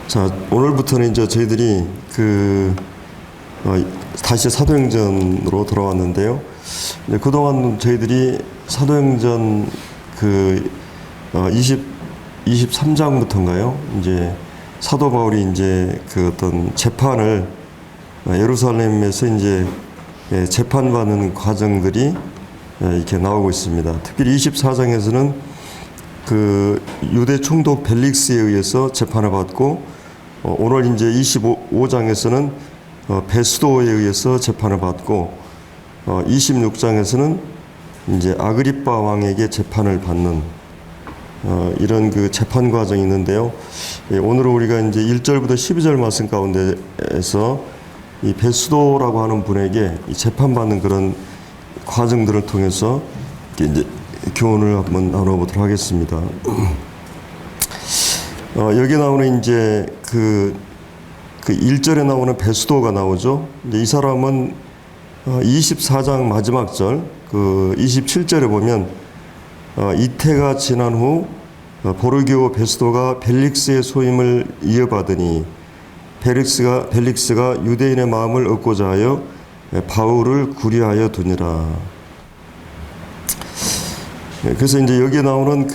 자, 오늘부터는 이제 저희들이 다시 사도행전으로 돌아왔는데요. 그동안 저희들이 사도행전 23장부터인가요? 이제 사도 바울이 이제 어떤 재판을 예루살렘에서 이제 재판받는 과정들이 이렇게 나오고 있습니다. 특별히 24장에서는 유대 총독 벨릭스에 의해서 재판을 받고, 오늘 이제 25장에서는 베스도에 의해서 재판을 받고, 26장에서는 이제 아그리빠 왕에게 재판을 받는 이런 재판 과정이 있는데요. 오늘은 우리가 이제 1절부터 12절 말씀 가운데에서 이 베스도라고 하는 분에게 이 재판받는 그런 과정들을 통해서 이제 교훈을 한번 나눠보도록 하겠습니다. 여기 나오는 이제 1절에 나오는 베스도가 나오죠. 이제 이 사람은 24장 마지막 절, 27절에 보면 이태가 지난 후 보르기오 베스도가 벨릭스의 소임을 이어받으니 벨릭스가 유대인의 마음을 얻고자 하여 바울을 구리하여 두니라. 그래서 이제 여기에 나오는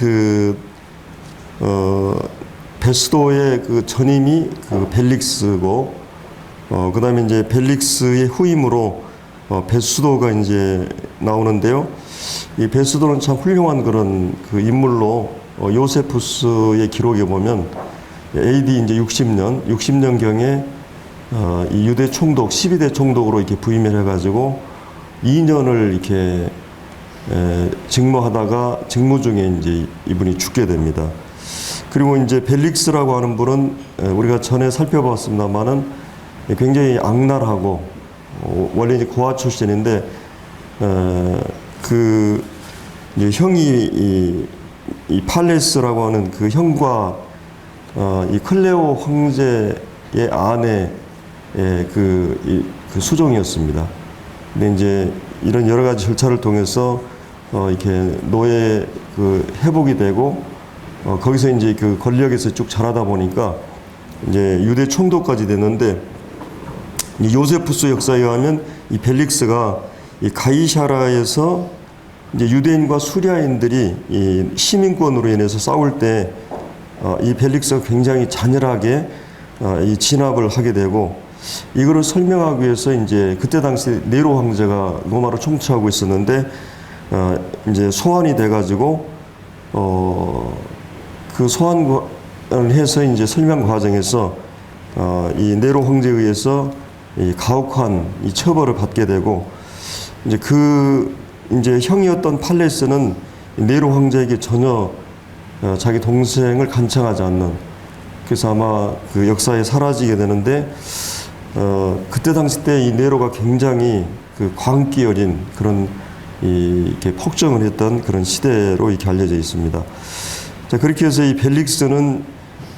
베스도의 전임이 벨릭스고, 그 다음에 이제 벨릭스의 후임으로 베스도가 이제 나오는데요. 이 베스도는 참 훌륭한 그런 인물로, 요세푸스의 기록에 보면 AD 이제 60년경에 이 유대 총독, 12대 총독으로 이렇게 부임을 해가지고 2년을 이렇게 직무하다가 직무 중에 이제 이분이 죽게 됩니다. 그리고 이제 벨릭스라고 하는 분은 우리가 전에 살펴봤습니다만은 굉장히 악랄하고, 원래 이제 고아 출신인데, 이제 형이 이 팔레스라고 하는 그 형과 이 클레오 황제의 아내의 수종이었습니다. 근데 이제 이런 여러 가지 절차를 통해서 이렇게 노예 회복이 되고, 거기서 이제 권력에서 쭉 자라다 보니까 이제 유대 총독까지 됐는데, 이 요세푸스 역사에 의하면 이 벨릭스가 이 가이사라에서 이제 유대인과 수리아인들이 이 시민권으로 인해서 싸울 때 이 벨릭스가 굉장히 잔인하게 이 진압을 하게 되고, 이거를 설명하기 위해서 이제 그때 당시 네로 황제가 로마를 통치하고 있었는데, 이제 소환이 돼가지고 그 소환을 해서 이제 설명 과정에서 이 네로 황제에 의해서 이 가혹한 이 처벌을 받게 되고, 이제 이제 형이었던 팔레스는 네로 황제에게 전혀 자기 동생을 간청하지 않는, 그래서 아마 역사에 사라지게 되는데, 그때 당시 때 이 네로가 굉장히 광기 어린 그런 이렇게 폭정을 했던 그런 시대로 이렇게 알려져 있습니다. 자, 그렇게 해서 이 벨릭스는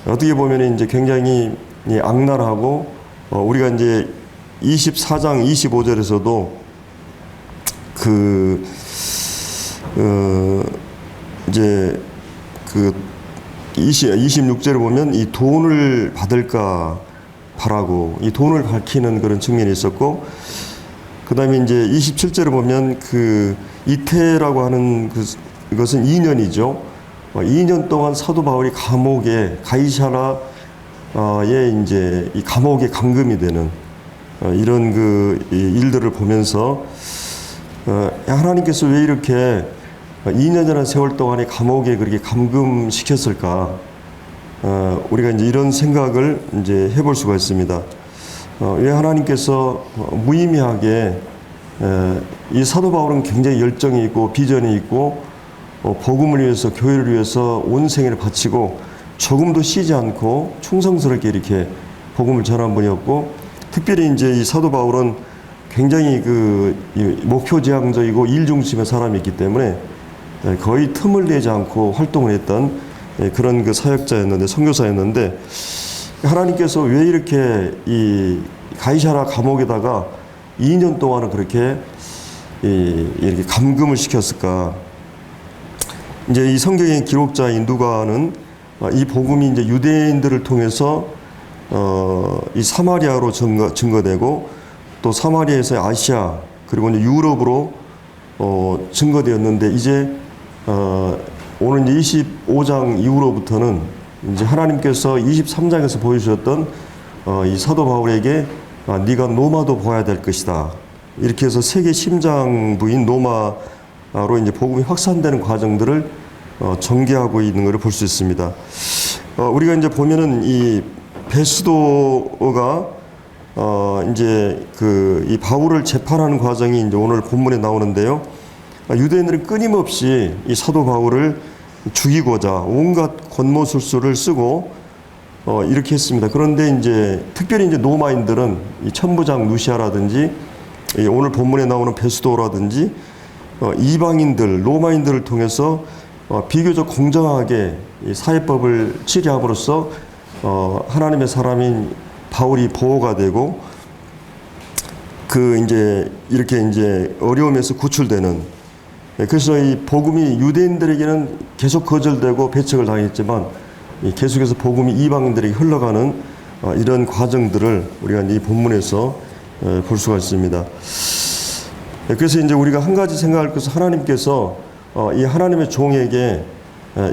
어떻게 보면 이제 굉장히 악랄하고, 우리가 이제 24장 25절에서도 이제 26절에 보면 이 돈을 받을까 바라고 이 돈을 밝히는 그런 측면이 있었고, 그 다음에 이제 27절에 보면 이태라고 하는 그것은 2년이죠. 2년 동안 사도 바울이 감옥에, 가이사라에 이제 이 감옥에 감금이 되는 이런 일들을 보면서, 하나님께서 왜 이렇게 2년이라는 세월 동안에 감옥에 그렇게 감금시켰을까? 우리가 이제 이런 생각을 이제 해볼 수가 있습니다. 왜 하나님께서 무의미하게, 이 사도 바울은 굉장히 열정이 있고 비전이 있고, 복음을 위해서, 교회를 위해서 온 생애를 바치고 조금도 쉬지 않고 충성스럽게 이렇게 복음을 전한 분이었고, 특별히 이제 이 사도 바울은 굉장히 목표지향적이고 일중심의 사람이었기 때문에 거의 틈을 내지 않고 활동을 했던 그런 사역자였는데, 선교사였는데, 하나님께서 왜 이렇게 이 가이사라 감옥에다가 2년 동안은 그렇게 이렇게 감금을 시켰을까? 이제 이 성경의 기록자인 누가는 이 복음이 이제 유대인들을 통해서 이 사마리아로 증거되고 또 사마리아에서 아시아 그리고 이제 유럽으로 증거되었는데 이제 오늘 이제 25장 이후로부터는 이제 하나님께서 23장에서 보여주셨던 이 사도 바울에게 네가 노마도 보아야 될 것이다. 이렇게 해서 세계 심장부인 노마로 이제 복음이 확산되는 과정들을 전개하고 있는 것을 볼 수 있습니다. 우리가 이제 보면은 이 베스도가 이제 이 바울을 재판하는 과정이 이제 오늘 본문에 나오는데요. 유대인들은 끊임없이 이 사도 바울을 죽이고자 온갖 권모술수를 쓰고 이렇게 했습니다. 그런데 이제 특별히 이제 노마인들은 이 천부장 루시아라든지 오늘 본문에 나오는 베스도라든지 이방인들, 로마인들을 통해서 비교적 공정하게 이 사회법을 처리함으로써 하나님의 사람인 바울이 보호가 되고 이제 이렇게 이제 어려움에서 구출되는, 그래서 이 복음이 유대인들에게는 계속 거절되고 배척을 당했지만 계속해서 복음이 이방인들에게 흘러가는 이런 과정들을 우리가 이 본문에서 볼 수가 있습니다. 그래서 이제 우리가 한 가지 생각할 것은 하나님께서 이 하나님의 종에게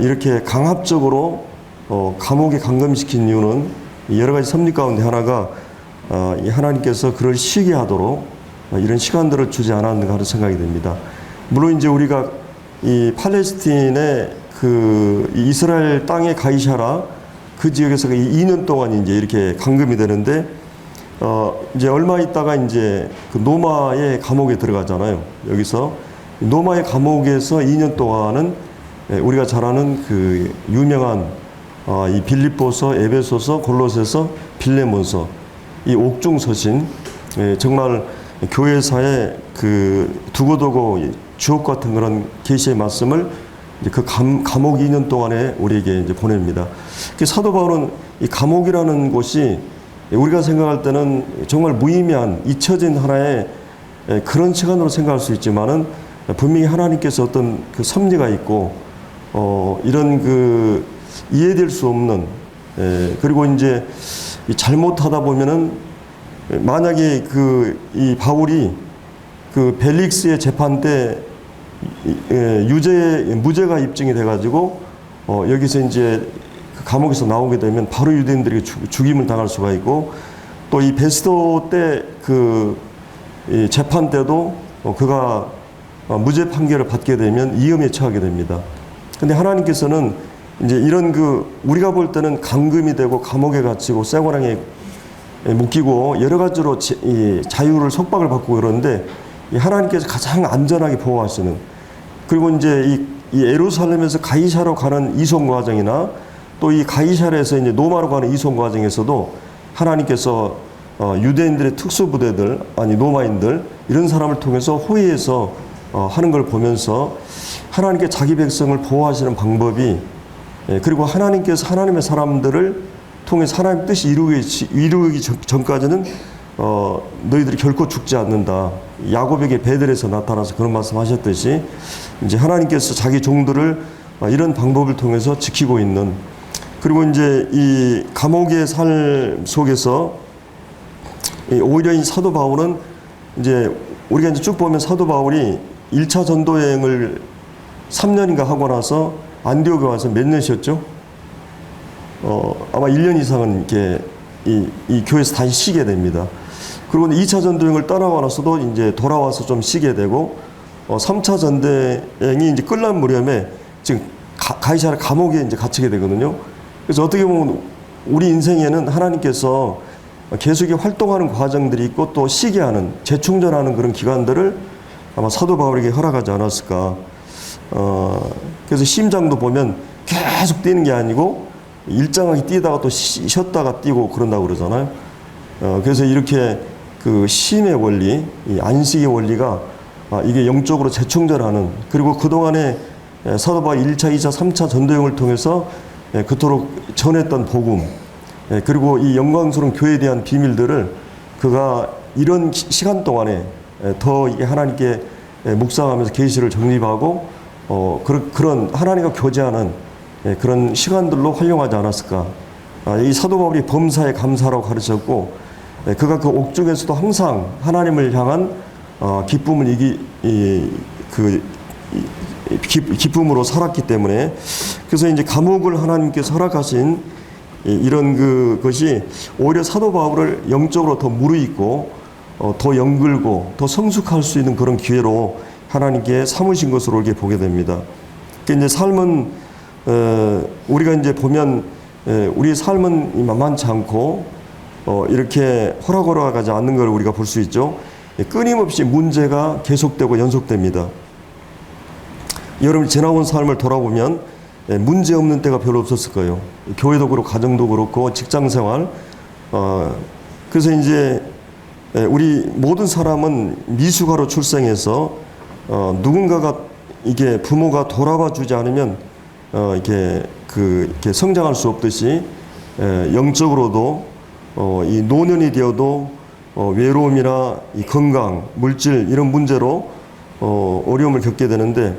이렇게 강압적으로 감옥에 감금시킨 이유는 여러 가지 섭리 가운데 하나가 이 하나님께서 그를 쉬게 하도록 이런 시간들을 주지 않았는가 하는 생각이 됩니다. 물론 이제 우리가 이 팔레스틴의 이 이스라엘 땅의 가이샤라 그 지역에서 2년 동안 이제 이렇게 감금이 되는데 이제 얼마 있다가 이제 그 노마의 감옥에 들어가잖아요. 여기서 노마의 감옥에서 2년 동안은 우리가 잘 아는 그 유명한 이 빌립보서, 에베소서, 골로새서, 빌레몬서 이 옥중 서신, 정말 교회사의 그 두고두고 주옥 같은 그런 계시의 말씀을 이제 그 감옥 2년 동안에 우리에게 이제 보냅니다. 사도 바울은 이 감옥이라는 곳이 우리가 생각할 때는 정말 무의미한 잊혀진 하나의 그런 시간으로 생각할 수 있지만은 분명히 하나님께서 어떤 그 섭리가 있고 이런 그 이해될 수 없는, 그리고 이제 잘못하다 보면은 만약에 이 바울이 그 벨릭스의 재판 때 무죄가 입증이 돼가지고 여기서 이제 그 감옥에서 나오게 되면 바로 유대인들에게 죽임을 당할 수가 있고, 또 이 베스도 때 이 재판 때도 그가 무죄 판결을 받게 되면 위험에 처하게 됩니다. 근데 하나님께서는 이제 이런 우리가 볼 때는 감금이 되고 감옥에 갇히고 쇠고랑에 묶이고 여러 가지로 자유를 속박을 받고 그러는데 하나님께서 가장 안전하게 보호하시는, 그리고 이제 이 예루살렘에서 가이사로 가는 이송 과정이나 또 이 가이사르에서 이제 노마로 가는 이송 과정에서도 하나님께서 유대인들의 특수부대들, 노마인들 이런 사람을 통해서 호위해서 하는 걸 보면서 하나님께 자기 백성을 보호하시는 방법이, 그리고 하나님께서 하나님의 사람들을 통해서 하나님 뜻이 이루기 전까지는 너희들이 결코 죽지 않는다. 야곱에게 베들에서 나타나서 그런 말씀하셨듯이 이제 하나님께서 자기 종들을 이런 방법을 통해서 지키고 있는, 그리고 이제 이 감옥의 삶 속에서 오히려 이 사도 바울은 이제 우리가 이제 쭉 보면 사도 바울이 1차 전도 여행을 3년인가 하고 나서 안디옥에 와서 몇 년 쉬었죠? 아마 1년 이상은 이렇게 이 교회에서 다시 쉬게 됩니다. 그리고 2차 전도여행을 떠나고 나서도 이제 돌아와서 좀 쉬게 되고, 3차 전도여행이 이제 끝난 무렵에 지금 가이사랴 감옥에 이제 갇히게 되거든요. 그래서 어떻게 보면 우리 인생에는 하나님께서 계속 활동하는 과정들이 있고 또 쉬게 하는, 재충전하는 그런 기간들을 아마 사도 바울에게 허락하지 않았을까. 그래서 심장도 보면 계속 뛰는 게 아니고 일정하게 뛰다가 또 쉬었다가 뛰고 그런다고 그러잖아요. 그래서 이렇게 그 쉼의 원리, 이 안식의 원리가 이게 영적으로 재충전하는, 그리고 그동안에 사도 바울 1차, 2차, 3차 전도여행을 통해서 그토록 전했던 복음, 그리고 이 영광스러운 교회에 대한 비밀들을 그가 이런 시간 동안에 더 하나님께 묵상하면서 계시를 정립하고 그런 하나님과 교제하는 그런 시간들로 활용하지 않았을까. 이 사도 바울이 범사에 감사라고 가르쳤고, 그가 그 옥중에서도 항상 하나님을 향한 기쁨을 기쁨으로 살았기 때문에, 그래서 이제 감옥을 하나님께서 허락하신 이런 것이 오히려 사도 바울을 영적으로 더 무르익고 더 연글고 더 성숙할 수 있는 그런 기회로 하나님께 삼으신 것으로 이렇게 보게 됩니다. 그러니까 이제 삶은 우리가 이제 보면 우리 삶은 만만치 않고 이렇게 호락호락하지 않는 걸 우리가 볼 수 있죠. 끊임없이 문제가 계속되고 연속됩니다. 여러분 지나온 삶을 돌아보면 문제 없는 때가 별로 없었을 거예요. 교회도 그렇고 가정도 그렇고 직장생활. 그래서 이제 우리 모든 사람은 미숙아로 출생해서 누군가가 이게 부모가 돌아봐 주지 않으면 이렇게 성장할 수 없듯이 영적으로도 이 노년이 되어도 외로움이나 이 건강, 물질 이런 문제로 어려움을 겪게 되는데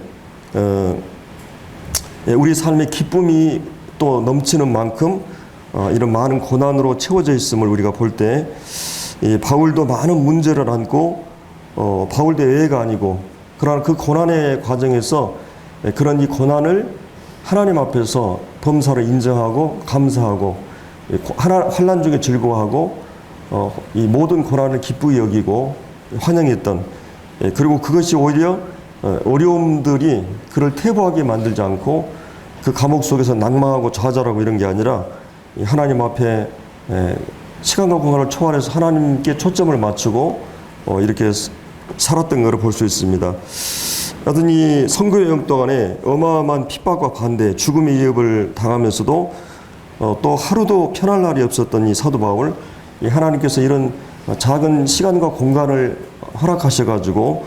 우리 삶의 기쁨이 또 넘치는 만큼 이런 많은 고난으로 채워져 있음을 우리가 볼 때 바울도 많은 문제를 안고 바울도 예외가 아니고 그러나 그 고난의 과정에서 그런 이 고난을 하나님 앞에서 범사로 인정하고 감사하고 환난 중에 즐거워하고 이 모든 고난을 기쁘게 여기고 환영했던 그리고 그것이 오히려 어려움들이 그를 퇴보하게 만들지 않고 그 감옥 속에서 낙망하고 좌절하고 이런 게 아니라 하나님 앞에 시간과 공간을 초월해서 하나님께 초점을 맞추고 이렇게 살았던 것을 볼 수 있습니다. 하여튼 이 선교 여행 동안에 어마어마한 핍박과 반대, 죽음의 위협을 당하면서도 또 하루도 편할 날이 없었던 이 사도 바울, 하나님께서 이런 작은 시간과 공간을 허락하셔가지고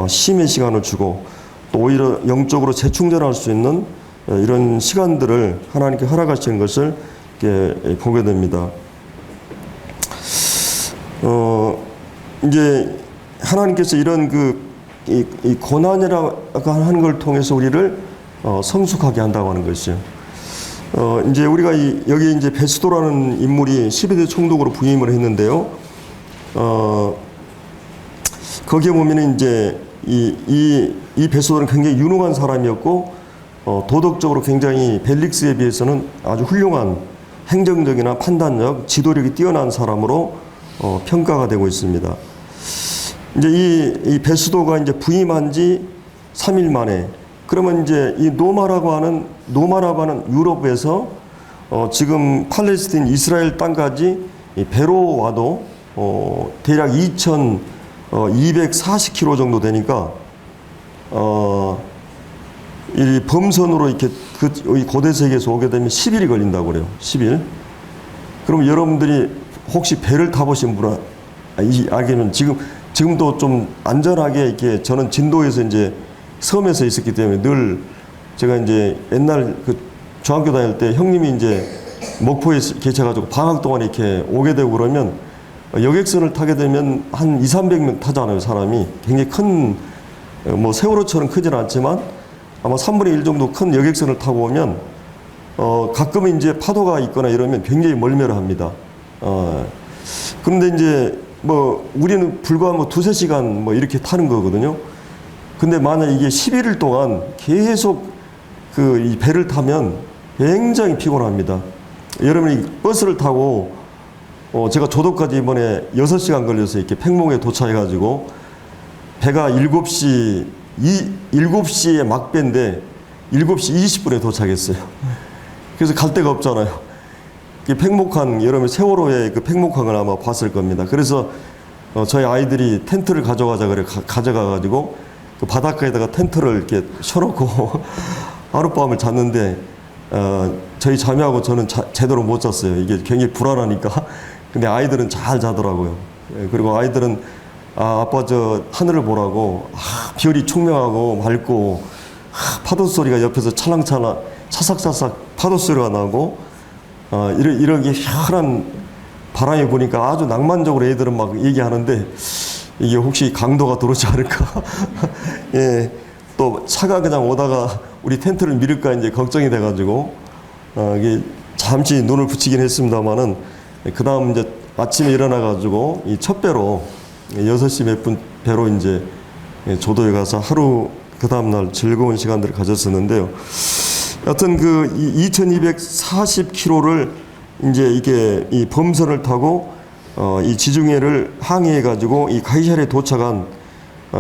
쉼의 시간을 주고 또 오히려 영적으로 재충전할 수 있는 이런 시간들을 하나님께 허락하시는 것을 이렇게 보게 됩니다. 이제 하나님께서 이런 이 고난이라고 하는 걸 통해서 우리를 성숙하게 한다고 하는 것이요. 이제 우리가 여기 이제 베스도라는 인물이 12대 총독으로 부임을 했는데요. 거기에 보면은 이제 이 베스도는 굉장히 유능한 사람이었고 도덕적으로 굉장히 벨릭스에 비해서는 아주 훌륭한 행정적이나 판단력, 지도력이 뛰어난 사람으로 평가가 되고 있습니다. 이제 이 베스도가 이제 부임한 지 3일 만에 그러면 이제 이 노마라고 하는 유럽에서 지금 팔레스틴 이스라엘 땅까지 배로 와도 대략 2,240km 정도 되니까 이 범선으로 이렇게 이 고대 세계에서 오게 되면 10일이 걸린다고 그래요. 10일. 그럼 여러분들이 혹시 배를 타보신 분은 알기는 지금도 좀 안전하게 이렇게 저는 진도에서 이제 섬에서 있었기 때문에 늘 제가 이제 옛날 그 중학교 다닐 때 형님이 이제 목포에 계셔가지고 방학 동안에 이렇게 오게 되고 그러면 여객선을 타게 되면 한 200~300명 타잖아요, 사람이. 굉장히 큰, 뭐 세월호처럼 크진 않지만 아마 3분의 1 정도 큰 여객선을 타고 오면 가끔은 이제 파도가 있거나 이러면 굉장히 멀멸합니다. 그런데 이제 뭐 우리는 불과 뭐 2~3시간 뭐 이렇게 타는 거거든요. 근데 만약 이게 11일 동안 계속 이 배를 타면 굉장히 피곤합니다. 여러분이 버스를 타고 제가 조도까지 이번에 6시간 걸려서 이렇게 팽목에 도착해가지고 배가 7시에 막배인데 7시 20분에 도착했어요. 그래서 갈 데가 없잖아요. 팽목항, 여러분 세월호의 그 팽목항을 아마 봤을 겁니다. 그래서 저희 아이들이 텐트를 가져가자 그래 가져가가지고 그 바닷가에다가 텐트를 이렇게 쳐놓고 하룻밤을 잤는데 저희 자매하고 저는 제대로 못 잤어요. 이게 굉장히 불안하니까. 근데 아이들은 잘 자더라고요. 그리고 아이들은 아빠 저 하늘을 보라고 별이 총명하고 맑고 파도 소리가 옆에서 찰랑찰랑 차삭차삭 파도 소리가 나고 이렇게 희한한 바람이 부니까 아주 낭만적으로 애들은 막 얘기하는데 이게 혹시 강도가 들어오지 않을까? 예, 또 차가 그냥 오다가 우리 텐트를 밀을까 이제 걱정이 돼가지고 이게 잠시 눈을 붙이긴 했습니다만은 그 다음 이제 아침에 일어나 가지고 이 첫 배로 6시 몇 분 배로 이제 조도에 가서 하루 그 다음 날 즐거운 시간들을 가졌었는데요. 여튼 그 2240km를 이제 이게 이 범선을 타고 이 지중해를 항해해 가지고 이 가이샤르에 도착한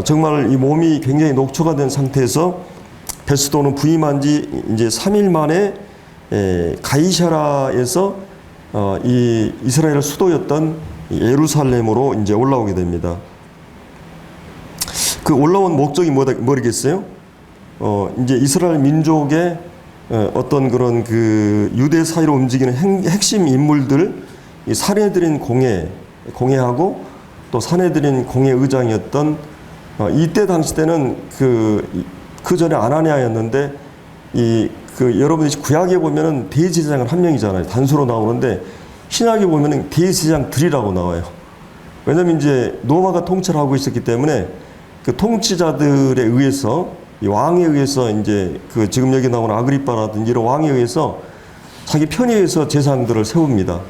정말 이 몸이 굉장히 녹초가 된 상태에서 베스도는 부임한 지 이제 3일 만에 가이샤라에서 이 이스라엘 수도였던 예루살렘으로 이제 올라오게 됩니다. 그 올라온 목적이 뭐겠어요? 이제 이스라엘 민족의 어떤 그런 그 유대 사회로 움직이는 핵심 인물들, 이 사내들인 공회하고 또 사내들인 공회 의장이었던 이때 당시 때는 그 전에 아나니아였는데 여러분이 구약에 보면은 대제사장은 한 명이잖아요. 단수로 나오는데 신약에 보면은 대제사장들이라고 나와요. 왜냐면 이제 로마가 통치를 하고 있었기 때문에 그 통치자들에 의해서 이 왕에 의해서 이제 그 지금 여기 나오는 아그리빠라든지 이런 왕에 의해서 자기 편에 의해서 제사장들을 세웁니다.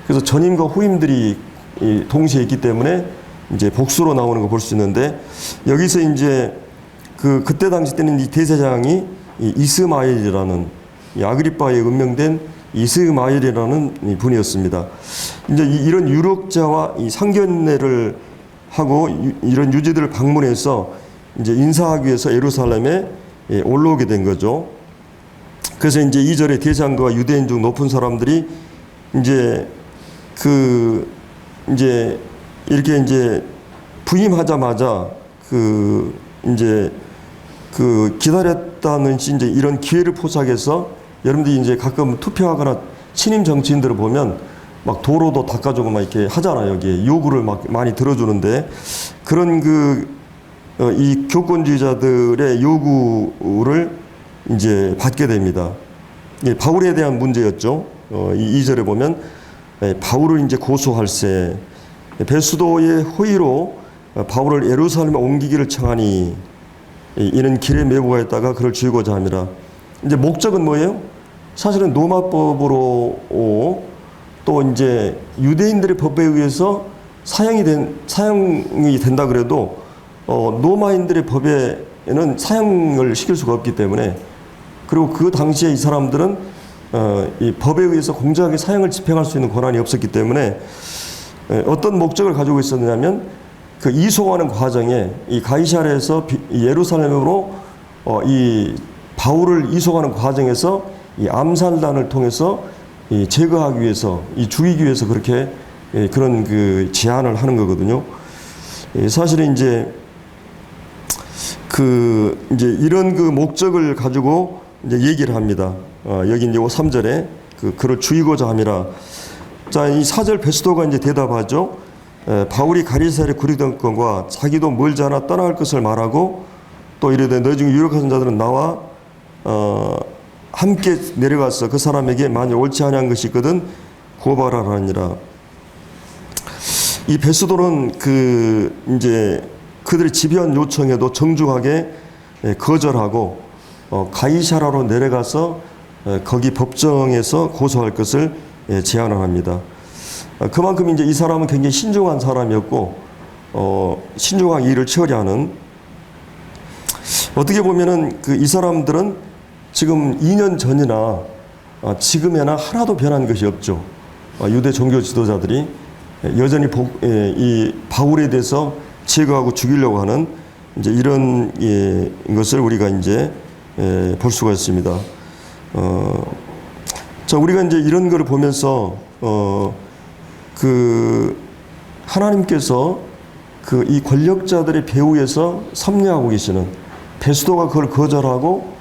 그래서 전임과 후임들이 동시에 있기 때문에 이제 복수로 나오는 거 볼 수 있는데 여기서 이제 그때 당시 때는 이 대제사장이 이 이스마엘이라는 이 아그리빠에 임명된 이스마엘이라는 분이었습니다. 이제 이런 유력자와 이 상견례를 하고 이런 유지들을 방문해서 이제 인사하기 위해서 예루살렘에 올라오게 된 거죠. 그래서 이제 2절에 대제사장과 유대인 중 높은 사람들이 이제 이제 이렇게 이제 부임하자마자 이제 기다렸다는 이제 이런 기회를 포착해서 여러분들이 이제 가끔 투표하거나 친임 정치인들을 보면 막 도로도 닦아주고 막 이렇게 하잖아요. 여기 요구를 막 많이 들어주는데 그런 이 교권주의자들의 요구를 이제 받게 됩니다. 바울에 대한 문제였죠. 이 2절에 보면 바울을 이제 고소할세 베스도의 호의로 바울을 예루살렘에 옮기기를 청하니 이는 길에 메고 있다가 그를 죽이고자 함이라. 이제 목적은 뭐예요? 사실은 로마법으로 또 이제 유대인들의 법에 의해서 사형이 된다 그래도 로마인들의 법에는 사형을 시킬 수가 없기 때문에 그리고 그 당시에 이 사람들은 이 법에 의해서 공정하게 사형을 집행할 수 있는 권한이 없었기 때문에 어떤 목적을 가지고 있었냐면 그 이송하는 과정에 이 가이사랴에서 예루살렘으로 이 바울을 이송하는 과정에서 이 암살단을 통해서 이 제거하기 위해서 죽이기 위해서 그렇게 그런 그 제안을 하는 거거든요. 사실은 이제 이제 이런 그 목적을 가지고 이제 얘기를 합니다. 여기 이제 3절에 그를 죽이고자 함이라. 자, 이 4절 베스도가 이제 대답하죠. 바울이 가이사랴에 구리던 것과 자기도 멀지 않아 떠나갈 것을 말하고 또 이르되 너희 중 유력한 자들은 나와 함께 내려가서 그 사람에게 만일 옳지 아니한 것이 있거든 고발하라니라. 이 베스도는 이제 그들의 집요한 요청에도 정중하게 거절하고 가이사라로 내려가서 거기 법정에서 고소할 것을 제안을 합니다. 그만큼 이제 이 사람은 굉장히 신중한 사람이었고 신중하게 일을 처리하는, 어떻게 보면은 이 사람들은 지금 2년 전이나 지금에나 하나도 변한 것이 없죠. 유대 종교 지도자들이 여전히 이 바울에 대해서 제거하고 죽이려고 하는 이제 이런 것을 우리가 이제 볼 수가 있습니다. 자, 우리가 이제 이런 거를 보면서 하나님께서 이 권력자들의 배후에서 섭리하고 계시는, 베스도가 그걸 거절하고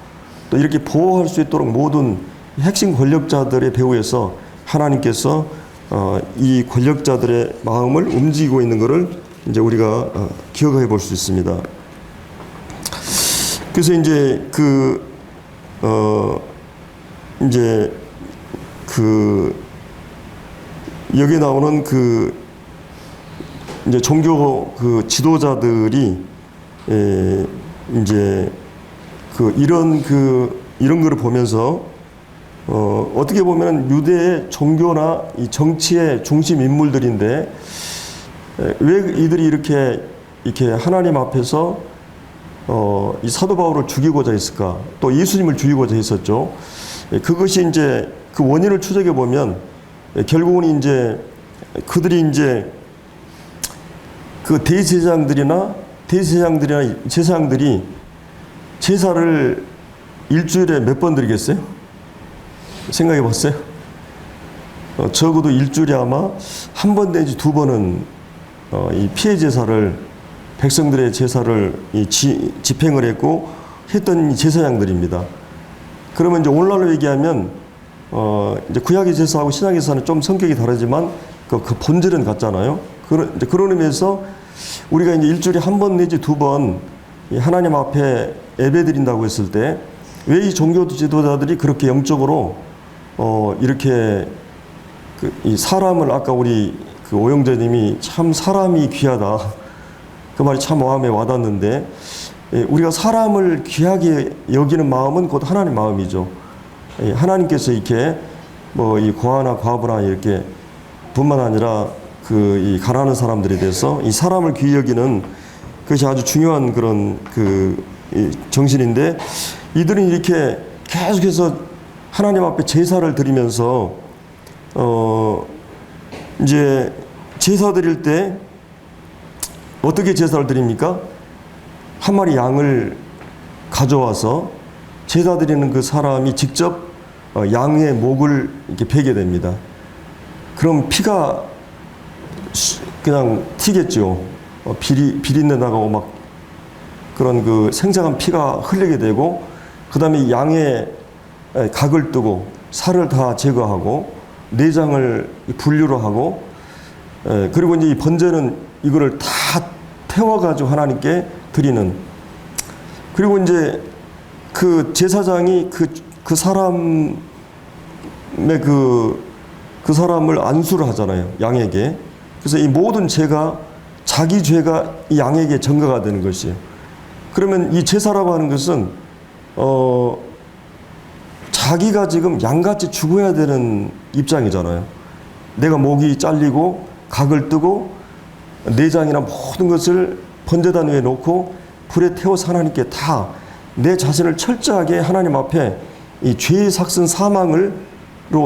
또 이렇게 보호할 수 있도록 모든 핵심 권력자들의 배후에서 하나님께서 이 권력자들의 마음을 움직이고 있는 것을 이제 우리가 기억해 볼 수 있습니다. 그래서 이제 이제 여기 나오는 이제 종교 지도자들이 이제 이런 거를 보면서 어떻게 보면 유대의 종교나 이 정치의 중심 인물들인데 왜 이들이 이렇게 하나님 앞에서 이 사도 바울을 죽이고자 했을까? 또 예수님을 죽이고자 했었죠. 그것이 이제 그 원인을 추적해 보면 결국은 이제 그들이 이제 그 대제사장들이나 제사장들이 제사를 일주일에 몇 번 드리겠어요? 생각해 봤어요? 적어도 일주일에 아마 한 번 내지 두 번은 이 피해 제사를 백성들의 제사를 집행을 했고 했던 제사장들입니다. 그러면 이제 오늘날로 얘기하면 이제 구약의 제사하고 신약의 제사는 좀 성격이 다르지만 그 본질은 같잖아요. 그런 의미에서 우리가 이제 일주일에 한 번 내지 두 번 하나님 앞에 예배드린다고 했을 때 왜 이 종교 지도자들이 그렇게 영적으로 이렇게 이 사람을 아까 우리 그 오영재님이 참 사람이 귀하다 그 말이 참 마음에 와닿는데 우리가 사람을 귀하게 여기는 마음은 곧 하나님 마음이죠. 하나님께서 이렇게 뭐 이 고아나 과부나 이렇게 뿐만 아니라 이 가난한 사람들에 대해서 이 사람을 귀히 여기는 그것이 아주 중요한 그런 이 정신인데 이들은 이렇게 계속해서 하나님 앞에 제사를 드리면서 이제 제사 드릴 때 어떻게 제사를 드립니까? 한 마리 양을 가져와서 제사 드리는 그 사람이 직접 양의 목을 이렇게 베게 됩니다. 그럼 피가 그냥 튀겠죠. 비린내 나가고 막 그런 그 생생한 피가 흘리게 되고 그 다음에 양의 각을 뜨고 살을 다 제거하고 내장을 분류로 하고 그리고 이제 이 번제는 이거를 다 태워가지고 하나님께 드리는 그리고 이제 그 제사장이 그 사람의 그 사람을 안수를 하잖아요. 양에게. 그래서 이 모든 죄가 자기 죄가 이 양에게 전가가 되는 것이에요. 그러면 이 제사라고 하는 것은 자기가 지금 양같이 죽어야 되는 입장이잖아요. 내가 목이 잘리고 각을 뜨고 내장이나 모든 것을 번제단 위에 놓고 불에 태워서 하나님께 다 내 자신을 철저하게 하나님 앞에 이 죄의 삭슨 사망으로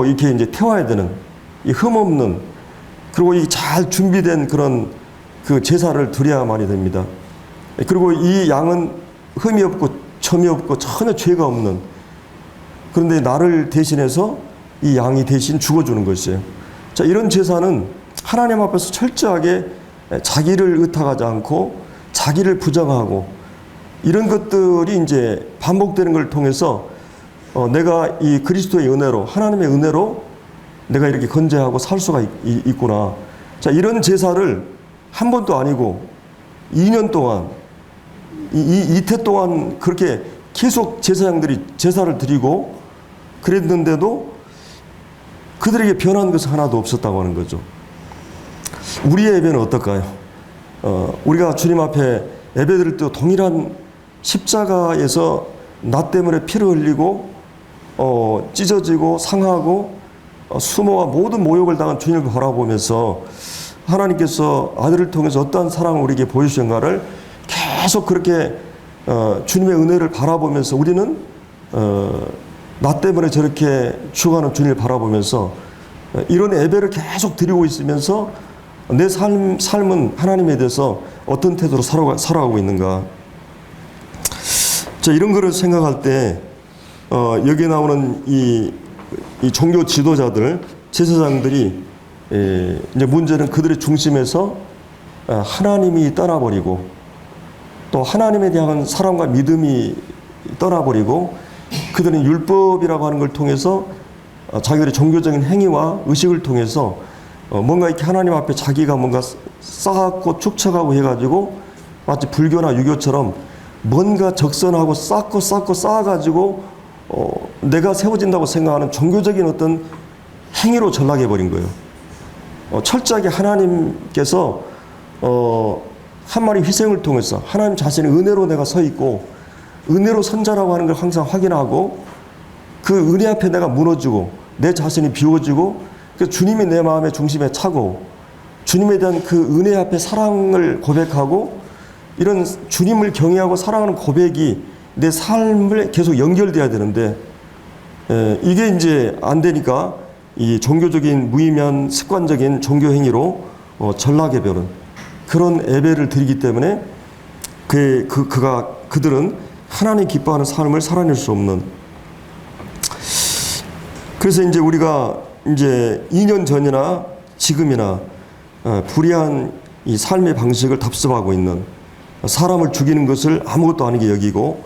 이렇게 이제 태워야 되는 이 흠없는 그리고 이 잘 준비된 그런 그 제사를 드려야만이 됩니다. 그리고 이 양은 흠이 없고 점이 없고 전혀 죄가 없는 그런데 나를 대신해서 이 양이 대신 죽어주는 것이에요. 자, 이런 제사는 하나님 앞에서 철저하게 자기를 의탁하지 않고 자기를 부정하고 이런 것들이 이제 반복되는 걸 통해서 내가 이 그리스도의 은혜로 하나님의 은혜로 내가 이렇게 건재하고 살 수가 있구나. 자, 이런 제사를 한 번도 아니고 2년 동안 이태 동안 그렇게 계속 제사장들이 제사를 드리고 그랬는데도 그들에게 변한 것은 하나도 없었다고 하는 거죠. 우리의 예배는 어떨까요? 우리가 주님 앞에 예배 드릴 때 동일한 십자가에서 나 때문에 피를 흘리고 찢어지고 상하고 수모와 모든 모욕을 당한 주님을 바라보면서 하나님께서 아들을 통해서 어떠한 사랑을 우리에게 보여주셨는가를 계속 그렇게 주님의 은혜를 바라보면서 우리는 나 때문에 저렇게 죽어가는 주님을 바라보면서 이런 예배를 계속 드리고 있으면서 내 삶은 하나님에 대해서 어떤 태도로 살아가고 있는가. 자, 이런 거를 생각할 때 여기에 나오는 이 종교 지도자들, 제사장들이 이제 문제는 그들의 중심에서 하나님이 떠나버리고 또 하나님에 대한 사랑과 믿음이 떠나버리고 그들은 율법이라고 하는 걸 통해서 자기들의 종교적인 행위와 의식을 통해서 뭔가 이렇게 하나님 앞에 자기가 뭔가 쌓고 축적하고 해가지고 마치 불교나 유교처럼 뭔가 적선하고 쌓고 쌓아가지고 내가 세워진다고 생각하는 종교적인 어떤 행위로 전락해버린 거예요. 철저하게 하나님께서 한 마리 희생을 통해서 하나님 자신의 은혜로 내가 서 있고 은혜로 선자라고 하는 걸 항상 확인하고 그 은혜 앞에 내가 무너지고 내 자신이 비워지고 그 주님이 내 마음의 중심에 차고 주님에 대한 그 은혜 앞에 사랑을 고백하고 이런 주님을 경외하고 사랑하는 고백이 내 삶을 계속 연결돼야 되는데 이게 이제 안 되니까 이 종교적인 무의미한 습관적인 종교 행위로 전락에 베는 그런 예배를 드리기 때문에 그들은 하나님 기뻐하는 삶을 살아낼 수 없는. 그래서 이제 우리가 이제 2년 전이나 지금이나 불의한 이 삶의 방식을 답습하고 있는, 사람을 죽이는 것을 아무것도 아니게 여기고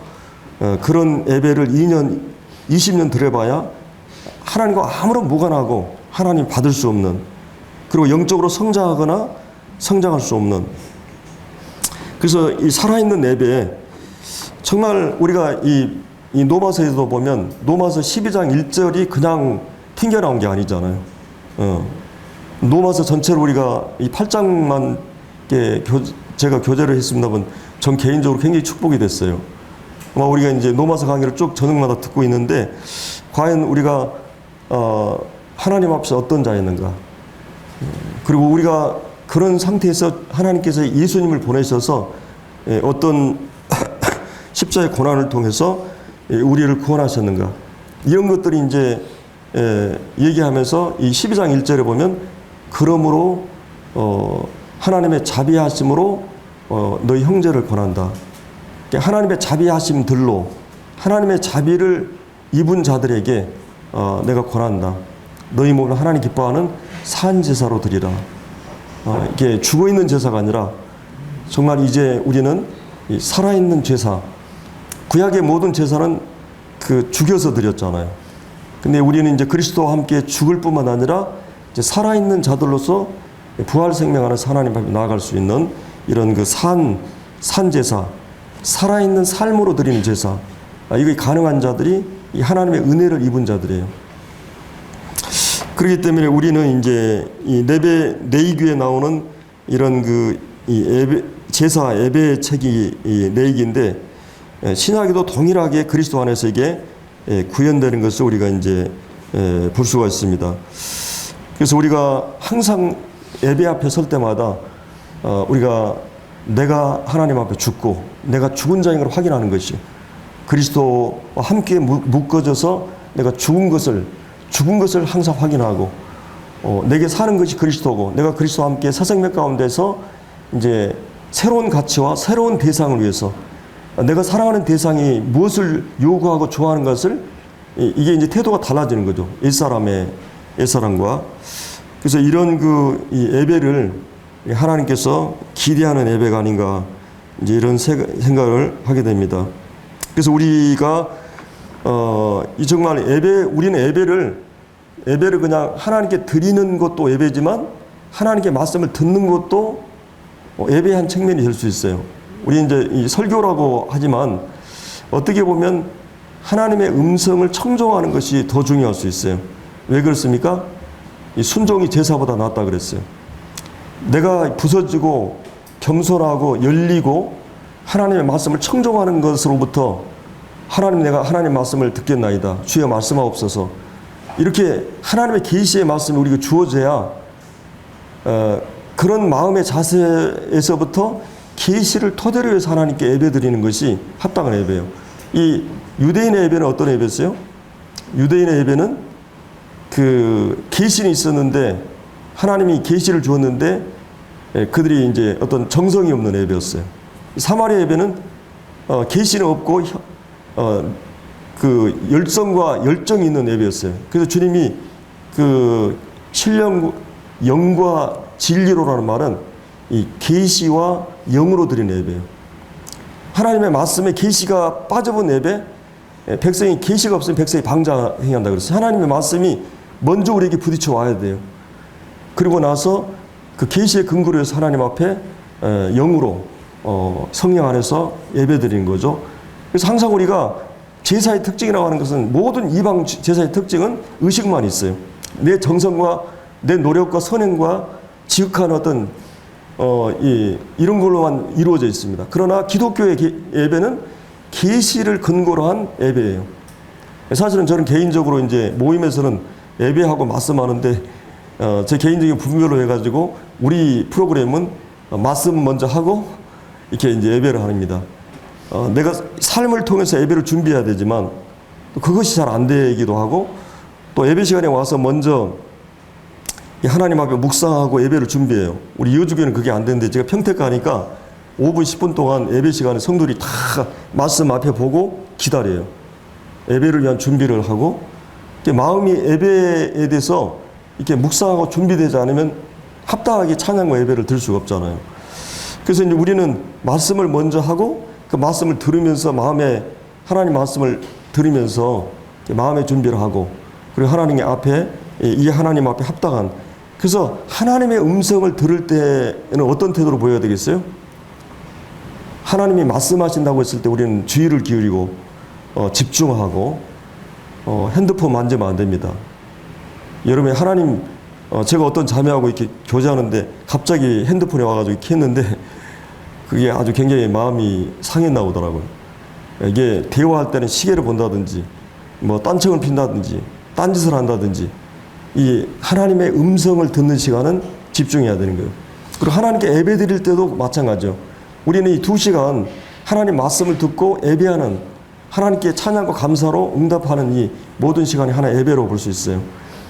그런 예배를 2년, 20년 드려봐야 하나님과 아무런 무관하고 하나님 받을 수 없는, 그리고 영적으로 성장하거나 성장할 수 없는. 그래서 이 살아있는 예배에 정말 우리가 이 노마서에도 보면 노마서 12장 1절이 그냥 튕겨 나온 게 아니잖아요. 노마서 전체를 우리가 이 8장만 제가 교재를 했습니다만 전 개인적으로 굉장히 축복이 됐어요. 우리가 이제 노마서 강의를 쭉 저녁마다 듣고 있는데 과연 우리가 하나님 앞에서 어떤 자였는가, 그리고 우리가 그런 상태에서 하나님께서 예수님을 보내셔서 어떤 십자의 고난을 통해서 우리를 구원하셨는가, 이런 것들이 이제 얘기하면서 이 12장 1절에 보면 그러므로 하나님의 자비하심으로 너희 형제를 권한다. 하나님의 자비하심들로 하나님의 자비를 입은 자들에게 내가 권한다. 너희 몸을 하나님 기뻐하는 산 제사로 드리라. 이게 죽어있는 제사가 아니라 정말 이제 우리는 이 살아있는 제사, 구약의 모든 제사는 그 죽여서 드렸잖아요. 근데 우리는 이제 그리스도와 함께 죽을 뿐만 아니라 이제 살아있는 자들로서 부활 생명하는 하나님 앞에 나아갈 수 있는 이런 그 산 제사, 살아있는 삶으로 드리는 제사, 이게 가능한 자들이 이 하나님의 은혜를 입은 자들이에요. 그렇기 때문에 우리는 이제 이 내이규에 나오는 이런 이 제사 예배 책이 이 내이기인데 신학에도 동일하게 그리스도 안에서 이게 구현되는 것을 우리가 이제 볼 수가 있습니다. 그래서 우리가 항상 예배 앞에 설 때마다 우리가 내가 하나님 앞에 죽고 내가 죽은 자인 걸 확인하는 것이, 그리스도와 함께 묶어져서 내가 죽은 것을 항상 확인하고 내게 사는 것이 그리스도고 내가 그리스도와 함께 새 생명 가운데서 이제 새로운 가치와 새로운 대상을 위해서 내가 사랑하는 대상이 무엇을 요구하고 좋아하는 것을, 이게 이제 태도가 달라지는 거죠. 옛사람과. 그래서 이런 이 예배를 하나님께서 기대하는 예배가 아닌가, 이제 이런 생각을 하게 됩니다. 그래서 우리가 정말 우리는 예배를 그냥 하나님께 드리는 것도 예배지만 하나님께 말씀을 듣는 것도 예배의 한 측면이 될 수 있어요. 우리 이제 이 설교라고 하지만 어떻게 보면 하나님의 음성을 청종하는 것이 더 중요할 수 있어요. 왜 그렇습니까? 이 순종이 제사보다 낫다 그랬어요. 내가 부서지고 겸손하고 열리고 하나님의 말씀을 청종하는 것으로부터 내가 하나님 말씀을 듣겠나이다. 주여 말씀하옵소서. 이렇게 하나님의 계시의 말씀이 우리가 주어져야 그런 마음의 자세에서부터 계시를 토대로 해서 하나님께 예배드리는 것이 합당한 예배예요. 이 유대인의 예배는 어떤 예배였어요? 유대인의 예배는 그 계시는 있었는데 하나님이 계시를 주었는데 그들이 이제 어떤 정성이 없는 예배였어요. 사마리아 예배는 계시는 없고 그 열성과 열정이 있는 예배였어요. 그래서 주님이 그 신령 영과 진리로라는 말은 이 계시와 영으로 드리는 예배예요. 하나님의 말씀에 계시가 빠져본 예배, 백성이 계시가 없으면 백성이 방자행한다 그랬어요. 하나님의 말씀이 먼저 우리에게 부딪혀 와야 돼요. 그리고 나서 그 계시의 근거로 해서 하나님 앞에 영으로 성령 안에서 예배드리는 거죠. 그래서 항상 우리가 제사의 특징이라고 하는 것은, 모든 이방 제사의 특징은 의식만 있어요. 내 정성과 내 노력과 선행과 지극한 어떤 이런 걸로만 이루어져 있습니다. 그러나 기독교의 예배는 계시를 근거로 한 예배예요. 사실은 저는 개인적으로 이제 모임에서는 예배하고 말씀하는데 제 개인적인 분별로 해가지고 우리 프로그램은 말씀 먼저 하고 이렇게 이제 예배를 합니다. 내가 삶을 통해서 예배를 준비해야 되지만 또 그것이 잘 안 되기도 하고 또 예배 시간에 와서 먼저 하나님 앞에 묵상하고 예배를 준비해요. 우리 이호주교는 그게 안 되는데 제가 평택 가니까 5분 10분 동안 예배 시간에 성도들이 다 말씀 앞에 보고 기다려요. 예배를 위한 준비를 하고 마음이 예배에 대해서 이렇게 묵상하고 준비되지 않으면 합당하게 찬양과 예배를 드릴 수가 없잖아요. 그래서 이제 우리는 말씀을 먼저 하고 그 말씀을 들으면서 마음에 하나님 말씀을 들으면서 마음의 준비를 하고 그리고 하나님 앞에 이 하나님 앞에 합당한 그래서 하나님의 음성을 들을 때는 어떤 태도로 보여야 되겠어요? 하나님이 말씀하신다고 했을 때 우리는 주의를 기울이고 집중하고 핸드폰 만지면 안 됩니다. 여러분 하나님 제가 어떤 자매하고 이렇게 교제하는데 갑자기 핸드폰에 와가지고 이렇게 했는데 그게 아주 굉장히 마음이 상했나 보더라고요. 이게 대화할 때는 시계를 본다든지 뭐 딴청을 핀다든지 딴짓을 한다든지 이 하나님의 음성을 듣는 시간은 집중해야 되는 거예요. 그리고 하나님께 예배 드릴 때도 마찬가지죠. 우리는 이 2시간 하나님 말씀을 듣고 예배하는 하나님께 찬양과 감사로 응답하는 이 모든 시간이 하나의 예배로 볼 수 있어요.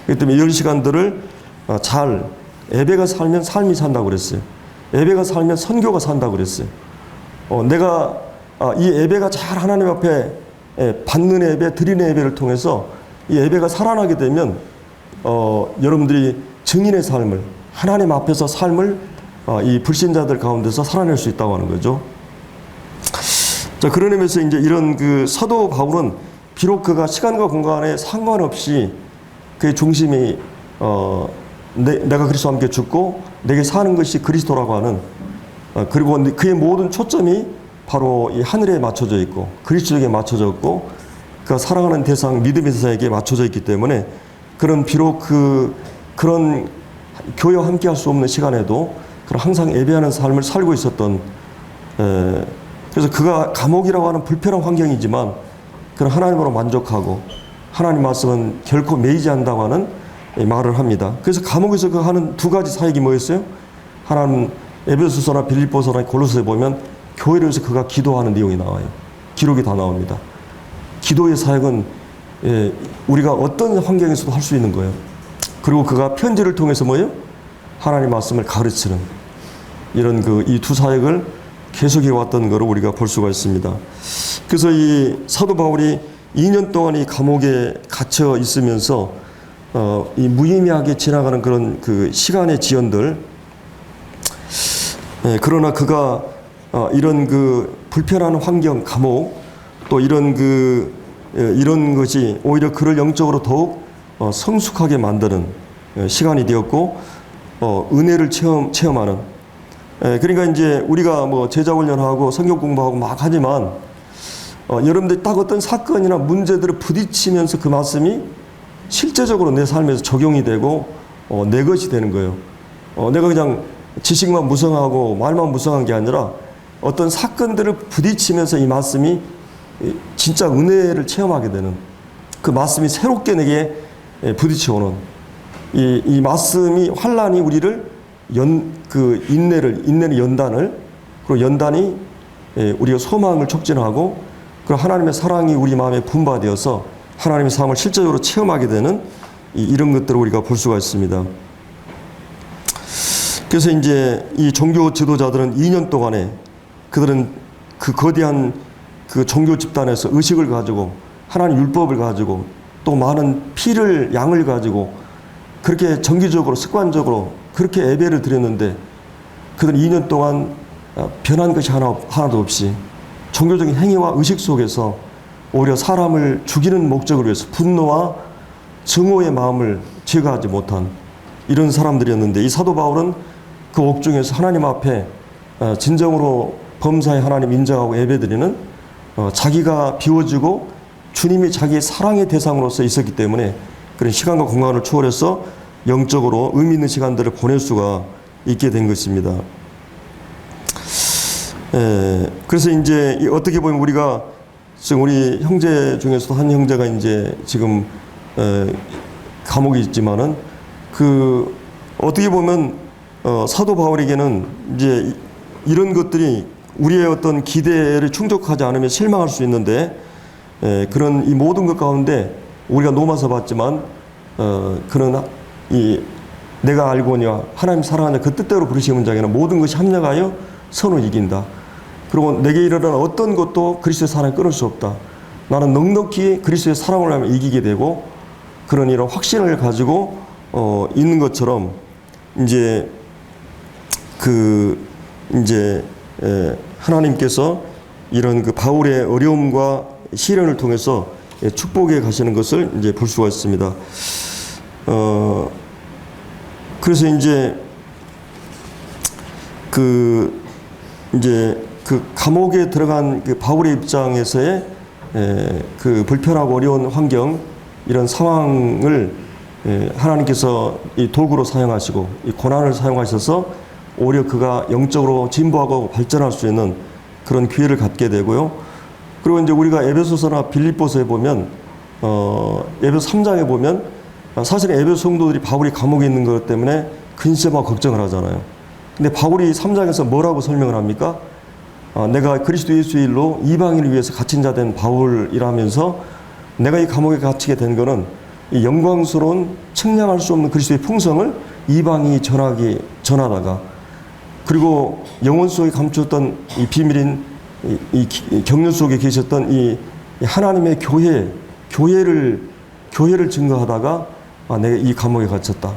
그렇기 때문에 이런 시간들을 잘 예배가 살면 삶이 산다고 그랬어요. 예배가 살면 선교가 산다고 그랬어요. 내가 이 예배가 잘 하나님 앞에 받는 예배, 드리는 예배를 통해서 이 예배가 살아나게 되면 여러분들이 증인의 삶을 하나님 앞에서 삶을 이 불신자들 가운데서 살아낼 수 있다고 하는 거죠. 자, 그런 의미에서 이제 이런 그 사도 바울은 비록 그가 시간과 공간에 상관없이 그의 중심이 내가 그리스도와 함께 죽고 내게 사는 것이 그리스도라고 하는 그리고 그의 모든 초점이 바로 이 하늘에 맞춰져 있고 그리스도에게 맞춰져 있고 그가 사랑하는 대상 믿음의 대상에게 맞춰져 있기 때문에 그런 비록 그런 교회와 함께 할 수 없는 시간에도 그런 항상 예배하는 삶을 살고 있었던 그래서 그가 감옥이라고 하는 불편한 환경이지만 그런 하나님으로 만족하고 하나님 말씀은 결코 매이지 않는다고 하는 말을 합니다. 그래서 감옥에서 그 하는 두 가지 사역이 뭐였어요? 하나는 에베소서나 빌립보서나 골로새에 보면 교회를 위해서 그가 기도하는 내용이 나와요. 기록이 다 나옵니다. 기도의 사역은 우리가 어떤 환경에서도 할 수 있는 거예요. 그리고 그가 편지를 통해서 뭐예요? 하나님 말씀을 가르치는 이런 이 두 사역을 계속해 왔던 것을 우리가 볼 수가 있습니다. 그래서 이 사도 바울이 2년 동안 이 감옥에 갇혀 있으면서 이 무의미하게 지나가는 그런 그 시간의 지연들 그러나 그가 이런 그 불편한 환경, 감옥 또 이런 이런 것이 오히려 그를 영적으로 더욱 성숙하게 만드는 시간이 되었고 은혜를 체험하는 그러니까 이제 우리가 뭐 제자 훈련하고 성경 공부하고 막 하지만 여러분들이 딱 어떤 사건이나 문제들을 부딪히면서 그 말씀이 실제적으로 내 삶에서 적용이 되고 내 것이 되는 거예요. 내가 그냥 지식만 무성하고 말만 무성한 게 아니라 어떤 사건들을 부딪히면서 이 말씀이 진짜 은혜를 체험하게 되는 그 말씀이 새롭게 내게 부딪혀오는 이 말씀이 환란이 우리를 인내의 연단을 그리고 연단이 우리가 소망을 촉진하고 그리고 하나님의 사랑이 우리 마음에 분바되어서 하나님의 삶을 실제적으로 체험하게 되는 이런 것들을 우리가 볼 수가 있습니다. 그래서 이제 이 종교 지도자들은 2년 동안에 그들은 그 거대한 그 종교 집단에서 의식을 가지고 하나님 율법을 가지고 또 많은 양을 가지고 그렇게 정기적으로 습관적으로 그렇게 예배를 드렸는데 그들은 2년 동안 변한 것이 하나도 없이 종교적인 행위와 의식 속에서 오히려 사람을 죽이는 목적을 위해서 분노와 증오의 마음을 제거하지 못한 이런 사람들이었는데 이 사도 바울은 그 옥중에서 하나님 앞에 진정으로 범사에 하나님 인정하고 예배드리는 자기가 비워지고 주님이 자기의 사랑의 대상으로서 있었기 때문에 그런 시간과 공간을 초월해서 영적으로 의미 있는 시간들을 보낼 수가 있게 된 것입니다. 그래서 이제 어떻게 보면 우리가 지금 우리 형제 중에서도 한 형제가 이제 지금 감옥에 있지만은 그 어떻게 보면 사도 바울에게는 이제 이런 것들이 우리의 어떤 기대를 충족하지 않으면 실망할 수 있는데 그런 이 모든 것 가운데 우리가 로마서 봤지만 그러나 이 내가 알고니와 하나님 사랑하는 그 뜻대로 부르시는 자에게는 모든 것이 합력하여 선을 이긴다. 그리고 내게 일어나는 어떤 것도 그리스도의 사랑을 끊을 수 없다. 나는 넉넉히 그리스도의 사랑을 하면 이기게 되고 그런 이런 확신을 가지고 있는 것처럼 이제 하나님께서 이런 그 바울의 어려움과 시련을 통해서 축복해 가시는 것을 이제 볼 수가 있습니다. 그래서 이제 그 감옥에 들어간 그 바울의 입장에서의 그 불편하고 어려운 환경, 이런 상황을 하나님께서 이 도구로 사용하시고 이 고난을 사용하셔서 오히려 그가 영적으로 진보하고 발전할 수 있는 그런 기회를 갖게 되고요. 그리고 이제 우리가 에베소서나 빌립보서에 보면 에베소 3장에 보면 사실 에베소 성도들이 바울이 감옥에 있는 것 때문에 근심하고 걱정을 하잖아요. 근데 바울이 3장에서 뭐라고 설명을 합니까? 내가 그리스도 예수의 일로 이방인을 위해서 갇힌 자 된 바울이라면서 내가 이 감옥에 갇히게 된 거는 이 영광스러운 측량할 수 없는 그리스도의 풍성을 이방인이 전하다가 그리고 영혼 속에 감추었던 이 비밀인 이 경륜 속에 계셨던 이 하나님의 교회를 증거하다가 내가 이 감옥에 갇혔다.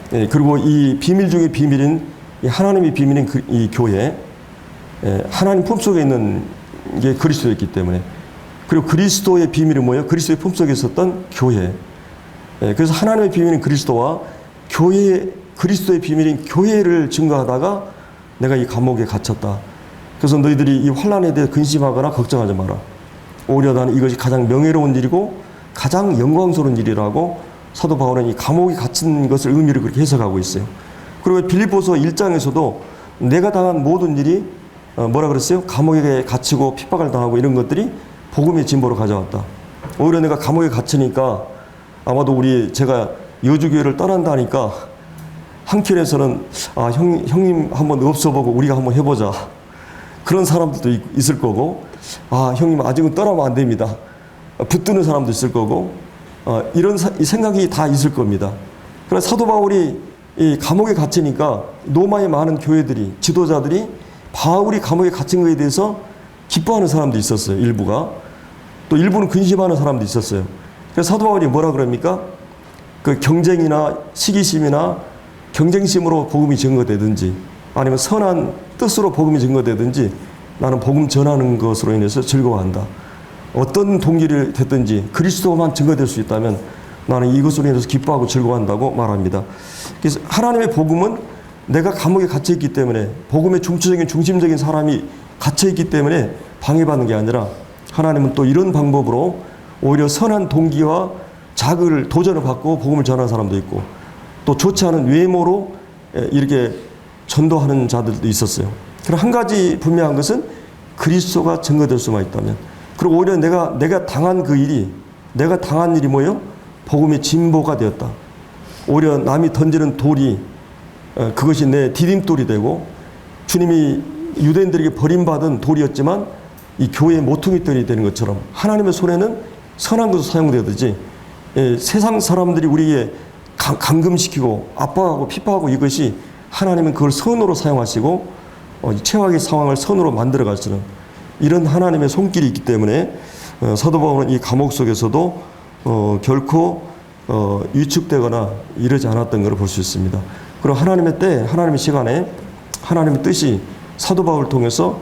그리고 이 비밀 중에 비밀인 이 하나님의 비밀인 이 교회, 하나님 품속에 있는 게 그리스도였기 때문에, 그리고 그리스도의 비밀이 뭐예요? 그리스도의 품속에 있었던 교회. 그래서 하나님의 비밀인 그리스도와 그리스도의 비밀인 교회를 증거하다가 내가 이 감옥에 갇혔다. 그래서 너희들이 이 환난에 대해 근심하거나 걱정하지 마라. 오히려 나는 이것이 가장 명예로운 일이고 가장 영광스러운 일이라고 사도 바울은 이 감옥에 갇힌 것을 의미를 그렇게 해석하고 있어요. 그리고 빌립보서 1장에서도 내가 당한 모든 일이 뭐라 그랬어요? 감옥에 갇히고 핍박을 당하고 이런 것들이 복음의 진보로 가져왔다. 오히려 내가 감옥에 갇히니까 아마도 제가 여주교회를 떠난다니까 한켠에서는 형님 한번 없어보고 우리가 한번 해보자. 그런 사람들도 있을 거고, 형님 아직은 떠나면 안 됩니다. 붙드는 사람도 있을 거고, 이런 생각이 다 있을 겁니다. 그래서 사도 바울이 이 감옥에 갇히니까 로마의 많은 교회들이, 지도자들이 바울이 감옥에 갇힌 것에 대해서 기뻐하는 사람도 있었어요. 일부가. 또 일부는 근심하는 사람도 있었어요. 그래서 사도 바울이 뭐라 그럽니까? 그 경쟁이나 시기심이나 경쟁심으로 복음이 증거되든지 아니면 선한 뜻으로 복음이 증거되든지 나는 복음 전하는 것으로 인해서 즐거워한다. 어떤 동기를 됐든지 그리스도만 증거될 수 있다면 나는 이것으로 인해서 기뻐하고 즐거워한다고 말합니다. 그래서 하나님의 복음은 내가 감옥에 갇혀있기 때문에, 복음의 중심적인 사람이 갇혀있기 때문에 방해받는 게 아니라 하나님은 또 이런 방법으로 오히려 선한 동기와 도전을 받고 복음을 전하는 사람도 있고 또 좋지 않은 외모로 이렇게 전도하는 자들도 있었어요. 그럼 한 가지 분명한 것은 그리스도가 증거될 수만 있다면, 그리고 오히려 내가 당한 내가 당한 일이 뭐예요? 복음의 진보가 되었다. 오히려 남이 던지는 돌이 그것이 내 디딤돌이 되고, 주님이 유대인들에게 버림받은 돌이었지만 이 교회의 모퉁이돌이 되는 것처럼 하나님의 손에는 선한 것으로 사용되듯이 세상 사람들이 우리에게 감금시키고 압박하고 핍박하고 이것이 하나님은 그걸 선으로 사용하시고 최악의 상황을 선으로 만들어 가시는 이런 하나님의 손길이 있기 때문에 사도 바울은 이 감옥 속에서도 결코 위축되거나 이러지 않았던 것을 볼 수 있습니다. 그리고 하나님의 때, 하나님의 시간에 하나님의 뜻이 사도 바울을 통해서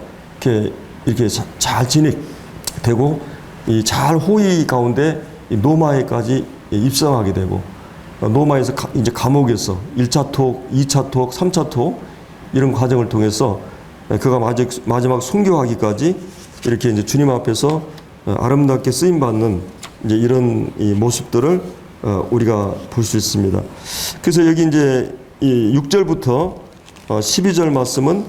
이렇게 잘 진행되고 잘 호의 가운데 로마에까지 입성하게 되고, 로마에서 이제 감옥에서 1차 톡, 2차 톡, 3차 톡 이런 과정을 통해서 그가 마지막 순교하기까지 이렇게 이제 주님 앞에서 아름답게 쓰임 받는 이제 이런 이 모습들을 우리가 볼 수 있습니다. 그래서 여기 이제 이 6절부터 12절 말씀은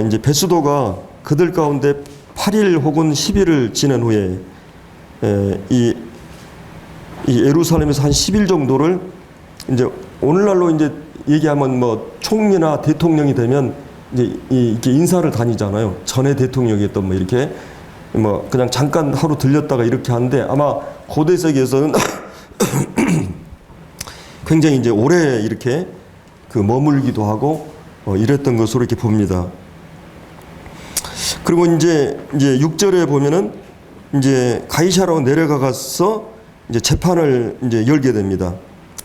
이제 베스도가 그들 가운데 8일 혹은 10일을 지낸 후에 이 예루살렘에서 한 10일 정도를 이제 오늘날로 이제 얘기하면 뭐 총리나 대통령이 되면 이제 이렇게 인사를 다니잖아요. 전에 대통령이었던 뭐 이렇게 뭐 그냥 잠깐 하루 들렸다가 이렇게 하는데 아마 고대 세계에서는 굉장히 이제 오래 이렇게 그 머물기도 하고 이랬던 것으로 이렇게 봅니다. 그리고 이제 6절에 보면은 이제 가이사라로 내려가서 이제 재판을 이제 열게 됩니다.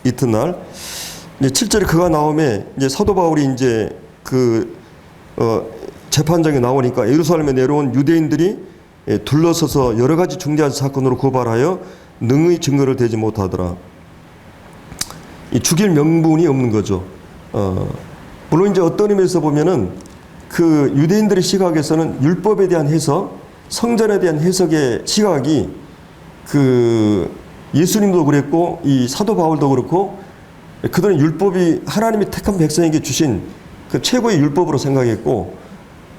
이튿날 이제 7절에 그가 나오매 이제 사도 바울이 이제 재판장에 나오니까 예루살렘에 내려온 유대인들이 둘러서서 여러 가지 중대한 사건으로 고발하여 능히 증거를 대지 못하더라. 이 죽일 명분이 없는 거죠. 물론 이제 어떤 의미에서 보면은 그 유대인들의 시각에서는 율법에 대한 해석, 성전에 대한 해석의 시각이 그 예수님도 그랬고 이 사도 바울도 그렇고 그들은 율법이 하나님이 택한 백성에게 주신 그 최고의 율법으로 생각했고,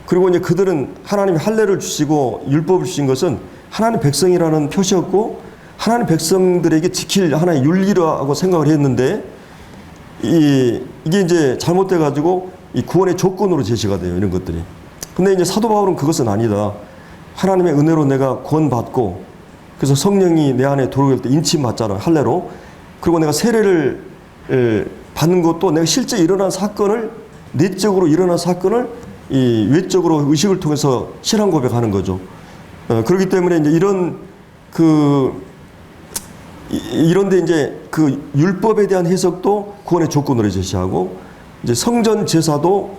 그리고 이제 그들은 하나님이 할례를 주시고 율법을 주신 것은 하나님 백성이라는 표시였고 하나님 백성들에게 지킬 하나의 윤리라고 생각을 했는데 이게 이제 잘못돼 가지고 이 구원의 조건으로 제시가 돼요, 이런 것들이. 근데 이제 사도 바울은 그것은 아니다. 하나님의 은혜로 내가 구원받고 그래서 성령이 내 안에 들어올 때 인침 받잖아, 할례로. 그리고 내가 세례를 받는 것도 내가 실제 일어난 사건을, 내적으로 일어난 사건을 이 외적으로 의식을 통해서 신앙 고백하는 거죠. 그렇기 때문에 이제 이런데 이제 그 율법에 대한 해석도 구원의 조건으로 제시하고, 이제 성전 제사도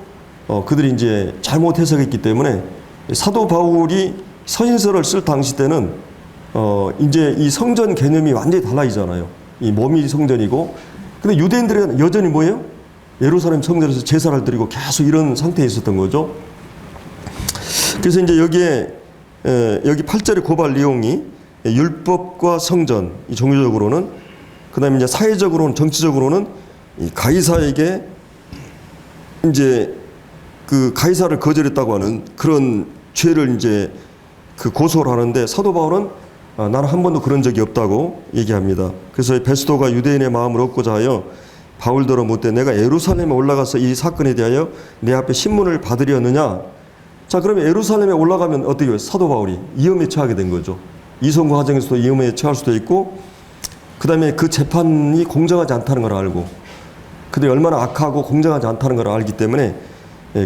그들이 이제 잘못 해석했기 때문에 사도 바울이 서신서를 쓸 당시 때는 이제 이 성전 개념이 완전히 달라지잖아요. 이 몸이 성전이고, 근데 유대인들은 여전히 뭐예요? 예루살렘 성전에서 제사를 드리고 계속 이런 상태에 있었던 거죠. 그래서 이제 여기 8절의 고발 내용이 율법과 성전, 이 종교적으로는, 그 다음에 이제 사회적으로는, 정치적으로는 이 가이사에게 이제 그 가이사를 거절했다고 하는 그런 죄를 이제 그 고소를 하는데, 사도 바울은 나는 한 번도 그런 적이 없다고 얘기합니다. 그래서 베스도가 유대인의 마음을 얻고자 하여 바울더러 묻되 내가 예루살렘에 올라가서 이 사건에 대하여 내 앞에 신문을 받으려느냐. 자, 그러면 예루살렘에 올라가면 어떻게 해요? 사도 바울이 위험에 처하게 된 거죠. 이송 과정에서도 위험에 처할 수도 있고, 그 다음에 그 재판이 공정하지 않다는 걸 알고, 그들이 얼마나 악하고 공정하지 않다는 걸 알기 때문에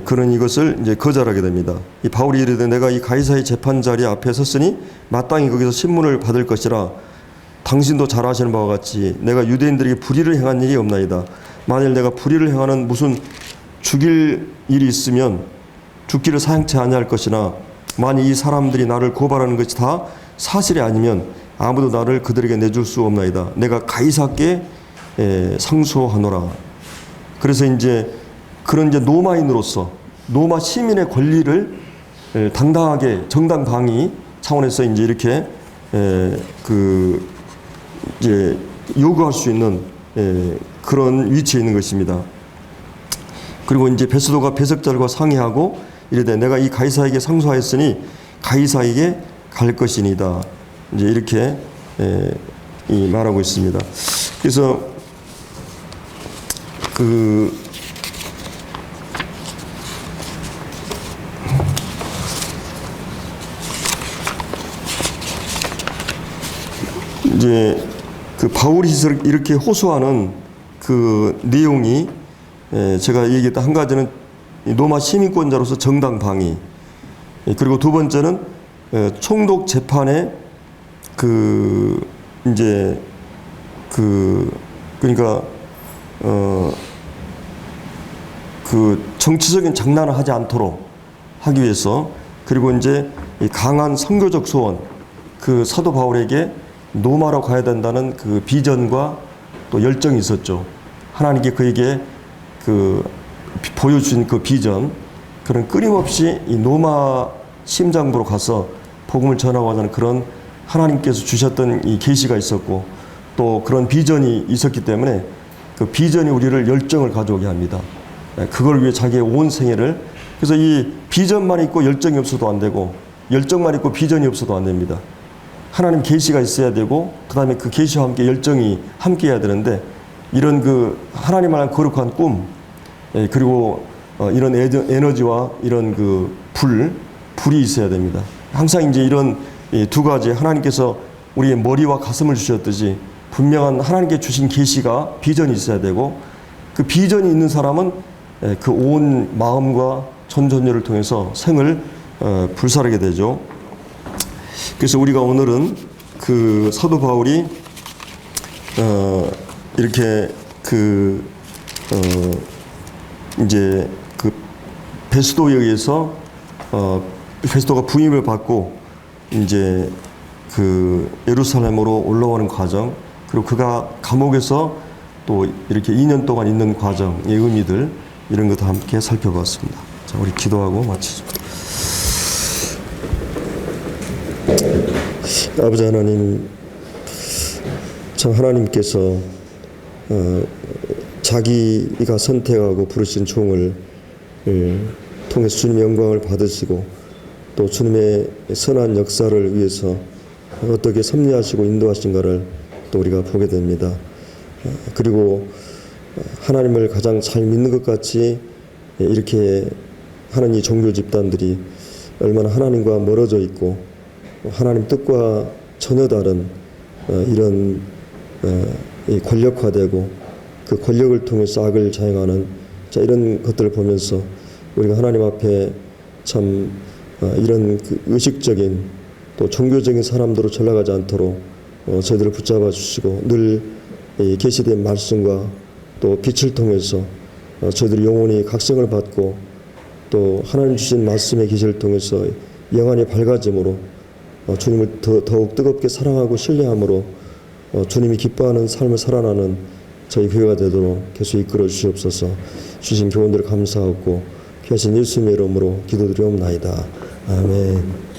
그런 이것을 이제 거절하게 됩니다. 이 바울이 이르되 내가 이 가이사의 재판 자리 앞에 섰으니 마땅히 거기서 신문을 받을 것이라. 당신도 잘 아시는 바와 같이 내가 유대인들에게 불의를 행한 일이 없나이다. 만일 내가 불의를 행하는 무슨 죽일 일이 있으면 죽기를 사양치 아니할 것이나, 만일 이 사람들이 나를 고발하는 것이 다 사실이 아니면 아무도 나를 그들에게 내줄 수 없나이다. 내가 가이사께 상소하노라. 그래서 이제 그런 이제 로마인으로서 로마 시민의 권리를 당당하게 정당 방위 차원에서 이제 이렇게 이제 요구할 수 있는 그런 위치에 있는 것입니다. 그리고 이제 베스도가 배석자들과 상의하고 이르되 내가 이 가이사에게 상소하였으니 가이사에게 갈 것이니다. 이제 이렇게 말하고 있습니다. 그래서 이제 그 바울이 이렇게 호소하는 그 내용이 제가 얘기했던 한 가지는 로마 시민권자로서 정당 방위, 그리고 두 번째는 총독 재판에 그러니까 정치적인 장난을 하지 않도록 하기 위해서, 그리고 이제 이 강한 선교적 소원, 그 사도 바울에게 로마로 가야 된다는 그 비전과 또 열정이 있었죠. 하나님께 그에게 보여주신 그 비전, 그런 끊임없이 이 로마 심장부로 가서 복음을 전하고 하는 그런 하나님께서 주셨던 이 계시가 있었고, 또 그런 비전이 있었기 때문에 그 비전이 우리를 열정을 가져오게 합니다. 그걸 위해 자기의 온 생애를, 그래서 이 비전만 있고 열정이 없어도 안 되고, 열정만 있고 비전이 없어도 안 됩니다. 하나님 계시가 있어야 되고 그 다음에 그 계시와 함께 열정이 함께 해야 되는데 이런 그 하나님 안에 거룩한 꿈 그리고 이런 에너지와 이런 그 불이 있어야 됩니다. 항상 이제 이런 두 가지 하나님께서 우리의 머리와 가슴을 주셨듯이 분명한 하나님께 주신 계시가 비전이 있어야 되고 그 비전이 있는 사람은 그 온 마음과 전전율을 통해서 생을 불살하게 되죠. 그래서 우리가 오늘은 그 사도 바울이 이렇게 이제 그 베스도에 의해서 베스도가 부임을 받고 이제 그 예루살렘으로 올라오는 과정, 그리고 그가 감옥에서 또 이렇게 2년 동안 있는 과정의 의미들, 이런 것도 함께 살펴봤습니다. 자, 우리 기도하고 마치죠. 아버지 하나님, 참 하나님께서 자기가 선택하고 부르신 종을 통해서 주님의 영광을 받으시고 또 주님의 선한 역사를 위해서 어떻게 섭리하시고 인도하신가를 또 우리가 보게 됩니다. 그리고 하나님을 가장 잘 믿는 것 같이 이렇게 하는 이 종교 집단들이 얼마나 하나님과 멀어져 있고 하나님 뜻과 전혀 다른 이런 권력화되고 그 권력을 통해서 악을 자행하는 이런 것들을 보면서 우리가 하나님 앞에 참 이런 그 의식적인 또 종교적인 사람들로 전락하지 않도록 저희들을 붙잡아 주시고 늘 계시된 말씀과 또 빛을 통해서 저희들이 영혼이 각성을 받고 또 하나님 주신 말씀의 계시를 통해서 영안이 밝아짐으로 주님을 더욱 뜨겁게 사랑하고 신뢰함으로 주님이 기뻐하는 삶을 살아나는 저희 교회가 되도록 계속 이끌어 주시옵소서. 주신 교훈들을 감사하고 귀하신 예수님의 이름으로 기도드리옵나이다. 아멘.